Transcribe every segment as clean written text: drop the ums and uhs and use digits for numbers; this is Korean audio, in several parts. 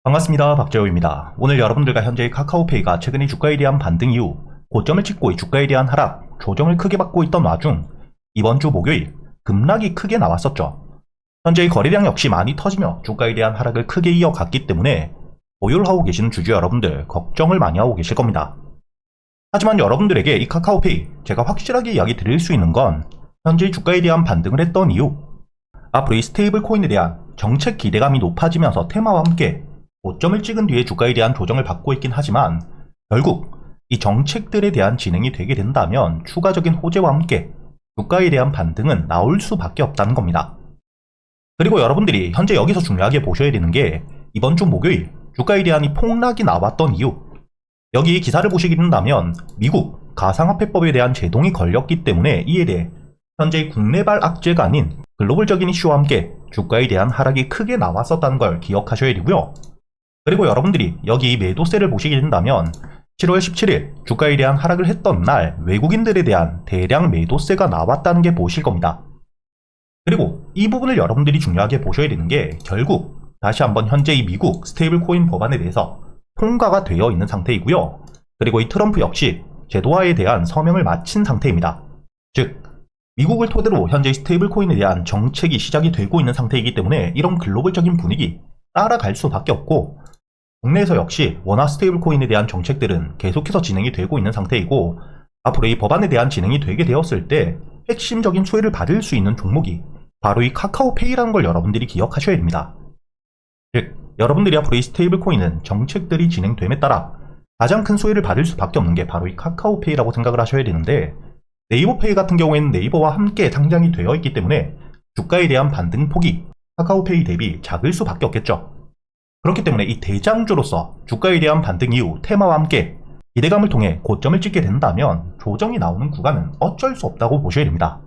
반갑습니다. 박재호입니다. 오늘 여러분들과 현재의 카카오페이가 최근의 주가에 대한 반등 이후 고점을 찍고 이 주가에 대한 하락, 조정을 크게 받고 있던 와중 이번 주 목요일 급락이 크게 나왔었죠. 현재의 거래량 역시 많이 터지며 주가에 대한 하락을 크게 이어갔기 때문에 보유하고 계시는 주주 여러분들 걱정을 많이 하고 계실 겁니다. 하지만 여러분들에게 이 카카오페이 제가 확실하게 이야기 드릴 수 있는 건 현재의 주가에 대한 반등을 했던 이유, 앞으로 이 스테이블 코인에 대한 정책 기대감이 높아지면서 테마와 함께 고점을 찍은 뒤에 주가에 대한 조정을 받고 있긴 하지만 결국 이 정책들에 대한 진행이 되게 된다면 추가적인 호재와 함께 주가에 대한 반등은 나올 수밖에 없다는 겁니다. 그리고 여러분들이 현재 여기서 중요하게 보셔야 되는 게 이번 주 목요일 주가에 대한 이 폭락이 나왔던 이유, 여기 기사를 보시게 된다면 미국 가상화폐법에 대한 제동이 걸렸기 때문에 이에 대해 현재 국내발 악재가 아닌 글로벌적인 이슈와 함께 주가에 대한 하락이 크게 나왔었다는 걸 기억하셔야 되고요. 그리고 여러분들이 여기 매도세를 보시게 된다면 7월 17일 주가에 대한 하락을 했던 날 외국인들에 대한 대량 매도세가 나왔다는 게 보실 겁니다. 그리고 이 부분을 여러분들이 중요하게 보셔야 되는 게 결국 다시 한번 현재 이 미국 스테이블 코인 법안에 대해서 통과가 되어 있는 상태이고요. 그리고 이 트럼프 역시 제도화에 대한 서명을 마친 상태입니다. 즉 미국을 토대로 현재 스테이블 코인에 대한 정책이 시작이 되고 있는 상태이기 때문에 이런 글로벌적인 분위기 따라갈 수밖에 없고, 국내에서 역시 원화 스테이블 코인에 대한 정책들은 계속해서 진행이 되고 있는 상태이고, 앞으로 이 법안에 대한 진행이 되게 되었을 때 핵심적인 수혜를 받을 수 있는 종목이 바로 이 카카오페이라는 걸 여러분들이 기억하셔야 됩니다. 즉 여러분들이 앞으로 이 스테이블 코인은 정책들이 진행됨에 따라 가장 큰 수혜를 받을 수밖에 없는 게 바로 이 카카오페이라고 생각을 하셔야 되는데, 네이버페이 같은 경우에는 네이버와 함께 상장이 되어 있기 때문에 주가에 대한 반등 폭이 카카오페이 대비 작을 수밖에 없겠죠. 그렇기 때문에 이 대장주로서 주가에 대한 반등 이후 테마와 함께 기대감을 통해 고점을 찍게 된다면 조정이 나오는 구간은 어쩔 수 없다고 보셔야 됩니다.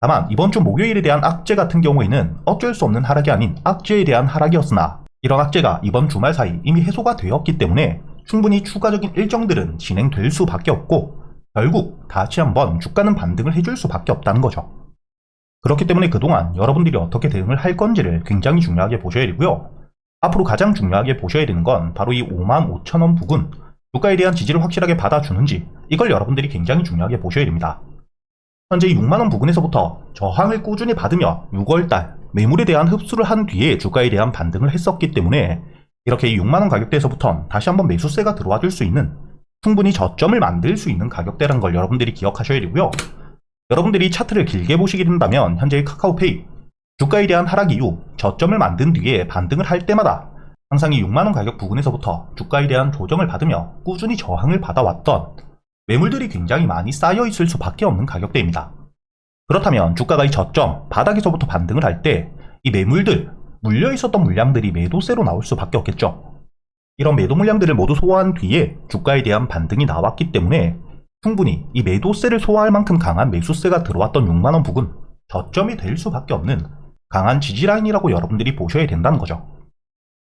다만 이번 주 목요일에 대한 악재 같은 경우에는 어쩔 수 없는 하락이 아닌 악재에 대한 하락이었으나, 이런 악재가 이번 주말 사이 이미 해소가 되었기 때문에 충분히 추가적인 일정들은 진행될 수밖에 없고 결국 다시 한번 주가는 반등을 해줄 수밖에 없다는 거죠. 그렇기 때문에 그동안 여러분들이 어떻게 대응을 할 건지를 굉장히 중요하게 보셔야 되고요. 앞으로 가장 중요하게 보셔야 되는 건 바로 이 55,000원 부근 주가에 대한 지지를 확실하게 받아주는지, 이걸 여러분들이 굉장히 중요하게 보셔야 됩니다. 현재 6만원 부근에서부터 저항을 꾸준히 받으며 6월달 매물에 대한 흡수를 한 뒤에 주가에 대한 반등을 했었기 때문에 이렇게 6만원 가격대에서부터 다시 한번 매수세가 들어와 줄 수 있는, 충분히 저점을 만들 수 있는 가격대라는 걸 여러분들이 기억하셔야 되고요. 여러분들이 차트를 길게 보시게 된다면 현재의 카카오페이 주가에 대한 하락 이후 저점을 만든 뒤에 반등을 할 때마다 항상 이 6만원 가격 부근에서부터 주가에 대한 조정을 받으며 꾸준히 저항을 받아왔던 매물들이 굉장히 많이 쌓여 있을 수밖에 없는 가격대입니다. 그렇다면 주가가 이 저점 바닥에서부터 반등을 할 때 이 매물들, 물려 있었던 물량들이 매도세로 나올 수밖에 없겠죠. 이런 매도 물량들을 모두 소화한 뒤에 주가에 대한 반등이 나왔기 때문에 충분히 이 매도세를 소화할 만큼 강한 매수세가 들어왔던 6만원 부근, 저점이 될 수밖에 없는 강한 지지라인이라고 여러분들이 보셔야 된다는 거죠.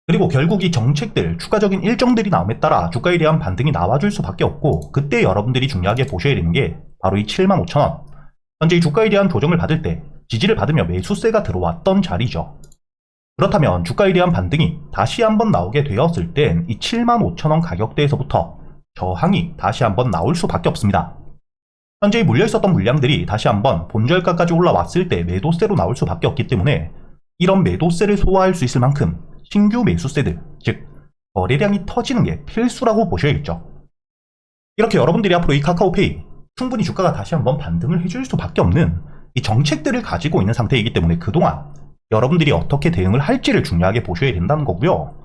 그리고 결국 이 정책들, 추가적인 일정들이 나옴에 따라 주가에 대한 반등이 나와줄 수밖에 없고, 그때 여러분들이 중요하게 보셔야 되는 게 바로 이 75,000원, 현재 이 주가에 대한 조정을 받을 때 지지를 받으며 매수세가 들어왔던 자리죠. 그렇다면 주가에 대한 반등이 다시 한번 나오게 되었을 땐 이 75,000원 가격대에서부터 저항이 다시 한번 나올 수밖에 없습니다. 현재 물려있었던 물량들이 다시 한번 본절가까지 올라왔을 때 매도세로 나올 수밖에 없기 때문에 이런 매도세를 소화할 수 있을 만큼 신규 매수세들, 즉 거래량이 터지는 게 필수라고 보셔야겠죠. 이렇게 여러분들이 앞으로 이 카카오페이 충분히 주가가 다시 한번 반등을 해줄 수밖에 없는 이 정책들을 가지고 있는 상태이기 때문에 그동안 여러분들이 어떻게 대응을 할지를 중요하게 보셔야 된다는 거고요.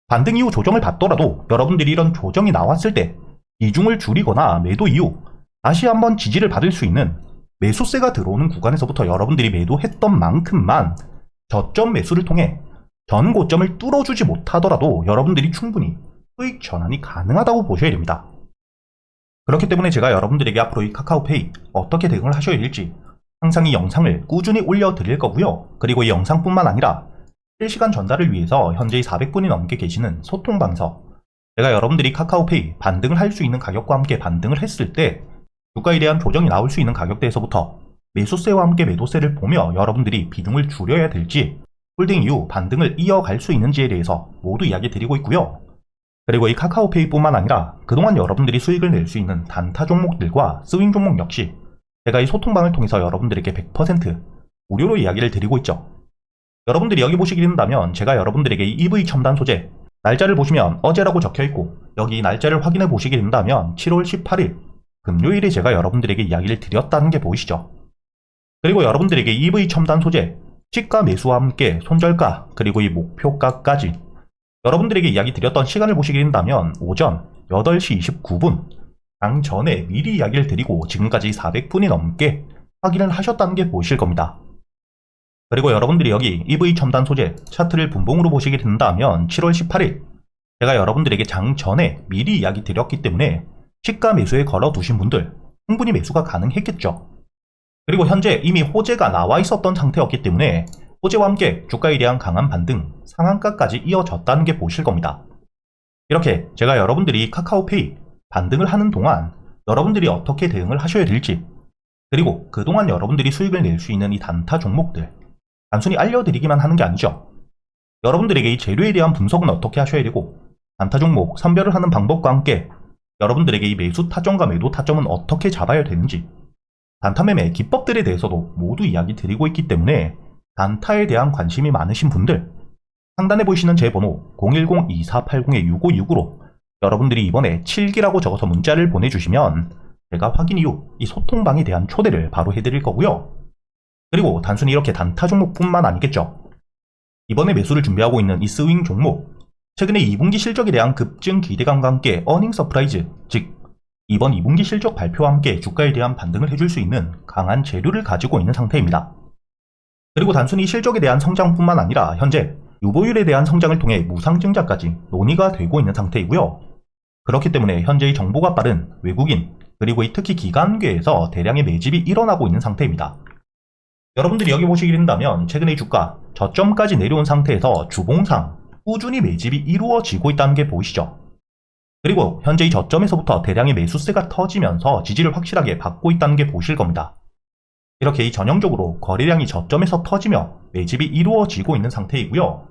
반등 이후 조정을 받더라도 여러분들이 이런 조정이 나왔을 때 비중을 줄이거나 매도 이후 다시 한번 지지를 받을 수 있는 매수세가 들어오는 구간에서부터 여러분들이 매도했던 만큼만 저점 매수를 통해 전 고점을 뚫어주지 못하더라도 여러분들이 충분히 수익 전환이 가능하다고 보셔야 됩니다. 그렇기 때문에 제가 여러분들에게 앞으로 이 카카오페이 어떻게 대응을 하셔야 될지 항상 이 영상을 꾸준히 올려드릴 거고요. 그리고 이 영상뿐만 아니라 실시간 전달을 위해서 현재 400분이 넘게 계시는 소통방서, 제가 여러분들이 카카오페이 반등을 할 수 있는 가격과 함께 반등을 했을 때 주가에 대한 조정이 나올 수 있는 가격대에서부터 매수세와 함께 매도세를 보며 여러분들이 비중을 줄여야 될지 홀딩 이후 반등을 이어갈 수 있는지에 대해서 모두 이야기 드리고 있고요. 그리고 이 카카오페이뿐만 아니라 그동안 여러분들이 수익을 낼 수 있는 단타 종목들과 스윙 종목 역시 제가 이 소통방을 통해서 여러분들에게 100% 무료로 이야기를 드리고 있죠. 여러분들이 여기 보시게 된다면 제가 여러분들에게 이 EV 첨단 소재 날짜를 보시면 어제라고 적혀있고 여기 날짜를 확인해 보시게 된다면 7월 18일 금요일에 제가 여러분들에게 이야기를 드렸다는 게 보이시죠? 그리고 여러분들에게 EV 첨단 소재 시가 매수와 함께 손절가 그리고 이 목표가까지 여러분들에게 이야기 드렸던 시간을 보시게 된다면 오전 8시 29분 장 전에 미리 이야기를 드리고 지금까지 400분이 넘게 확인을 하셨다는 게 보이실 겁니다. 그리고 여러분들이 여기 EV 첨단 소재 차트를 분봉으로 보시게 된다면 7월 18일 제가 여러분들에게 장 전에 미리 이야기 드렸기 때문에 시가 매수에 걸어두신 분들 충분히 매수가 가능했겠죠. 그리고 현재 이미 호재가 나와 있었던 상태였기 때문에 호재와 함께 주가에 대한 강한 반등, 상한가까지 이어졌다는 게 보실 겁니다. 이렇게 제가 여러분들이 카카오페이 반등을 하는 동안 여러분들이 어떻게 대응을 하셔야 될지 그리고 그동안 여러분들이 수익을 낼 수 있는 이 단타 종목들 단순히 알려드리기만 하는 게 아니죠. 여러분들에게 이 재료에 대한 분석은 어떻게 하셔야 되고 단타 종목 선별을 하는 방법과 함께 여러분들에게 이 매수 타점과 매도 타점은 어떻게 잡아야 되는지 단타 매매 기법들에 대해서도 모두 이야기 드리고 있기 때문에 단타에 대한 관심이 많으신 분들 상단에 보이시는 제 번호 010-2480-6569로 여러분들이 이번에 7기라고 적어서 문자를 보내주시면 제가 확인 이후 이 소통방에 대한 초대를 바로 해드릴 거고요. 그리고 단순히 이렇게 단타 종목뿐만 아니겠죠. 이번에 매수를 준비하고 있는 이 스윙 종목 최근에 2분기 실적에 대한 급증 기대감과 함께 어닝 서프라이즈 즉 이번 2분기 실적 발표와 함께 주가에 대한 반등을 해줄 수 있는 강한 재료를 가지고 있는 상태입니다. 그리고 단순히 실적에 대한 성장뿐만 아니라 현재 유보율에 대한 성장을 통해 무상증자까지 논의가 되고 있는 상태이고요. 그렇기 때문에 현재의 정보가 빠른 외국인 그리고 특히 기관계에서 대량의 매집이 일어나고 있는 상태입니다. 여러분들이 여기 보시게 된다면 최근의 주가 저점까지 내려온 상태에서 주봉상 꾸준히 매집이 이루어지고 있다는 게 보이시죠? 그리고 현재 이 저점에서부터 대량의 매수세가 터지면서 지지를 확실하게 받고 있다는 게 보실 겁니다. 이렇게 이 전형적으로 거래량이 저점에서 터지며 매집이 이루어지고 있는 상태이고요.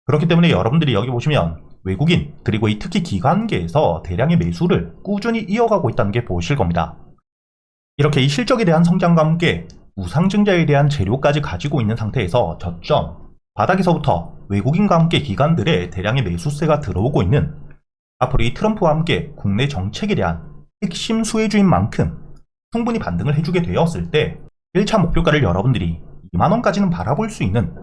그렇기 때문에 여러분들이 여기 보시면 외국인 그리고 특히 기관계에서 대량의 매수를 꾸준히 이어가고 있다는 게 보실 겁니다. 이렇게 이 실적에 대한 성장과 함께 무상증자에 대한 재료까지 가지고 있는 상태에서 저점 바닥에서부터 외국인과 함께 기관들의 대량의 매수세가 들어오고 있는 앞으로 이 트럼프와 함께 국내 정책에 대한 핵심 수혜주인 만큼 충분히 반등을 해주게 되었을 때 1차 목표가를 여러분들이 2만원까지는 바라볼 수 있는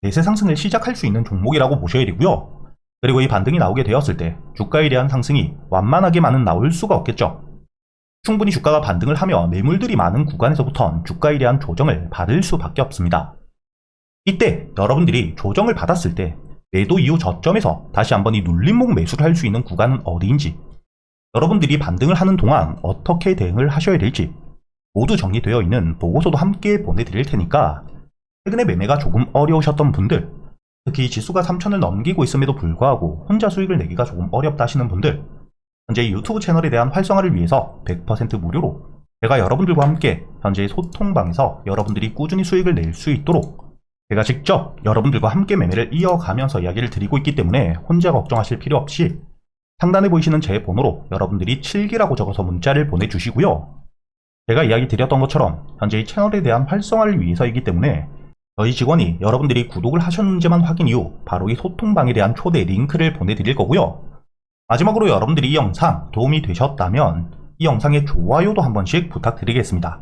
대세 상승을 시작할 수 있는 종목이라고 보셔야 되고요. 그리고 이 반등이 나오게 되었을 때 주가에 대한 상승이 완만하게만은 나올 수가 없겠죠. 충분히 주가가 반등을 하며 매물들이 많은 구간에서부터 주가에 대한 조정을 받을 수밖에 없습니다. 이때 여러분들이 조정을 받았을 때 매도 이후 저점에서 다시 한번 이 눌림목 매수를 할 수 있는 구간은 어디인지 여러분들이 반등을 하는 동안 어떻게 대응을 하셔야 될지 모두 정리되어 있는 보고서도 함께 보내드릴 테니까 최근에 매매가 조금 어려우셨던 분들 특히 지수가 3000을 넘기고 있음에도 불구하고 혼자 수익을 내기가 조금 어렵다 하시는 분들 현재 유튜브 채널에 대한 활성화를 위해서 100% 무료로 제가 여러분들과 함께 현재 소통방에서 여러분들이 꾸준히 수익을 낼 수 있도록 제가 직접 여러분들과 함께 매매를 이어가면서 이야기를 드리고 있기 때문에 혼자 걱정하실 필요 없이 상단에 보이시는 제 번호로 여러분들이 7기라고 적어서 문자를 보내주시고요. 제가 이야기 드렸던 것처럼 현재 이 채널에 대한 활성화를 위해서이기 때문에 저희 직원이 여러분들이 구독을 하셨는지만 확인 이후 바로 이 소통방에 대한 초대 링크를 보내드릴 거고요. 마지막으로 여러분들이 이 영상 도움이 되셨다면 이 영상의 좋아요도 한 번씩 부탁드리겠습니다.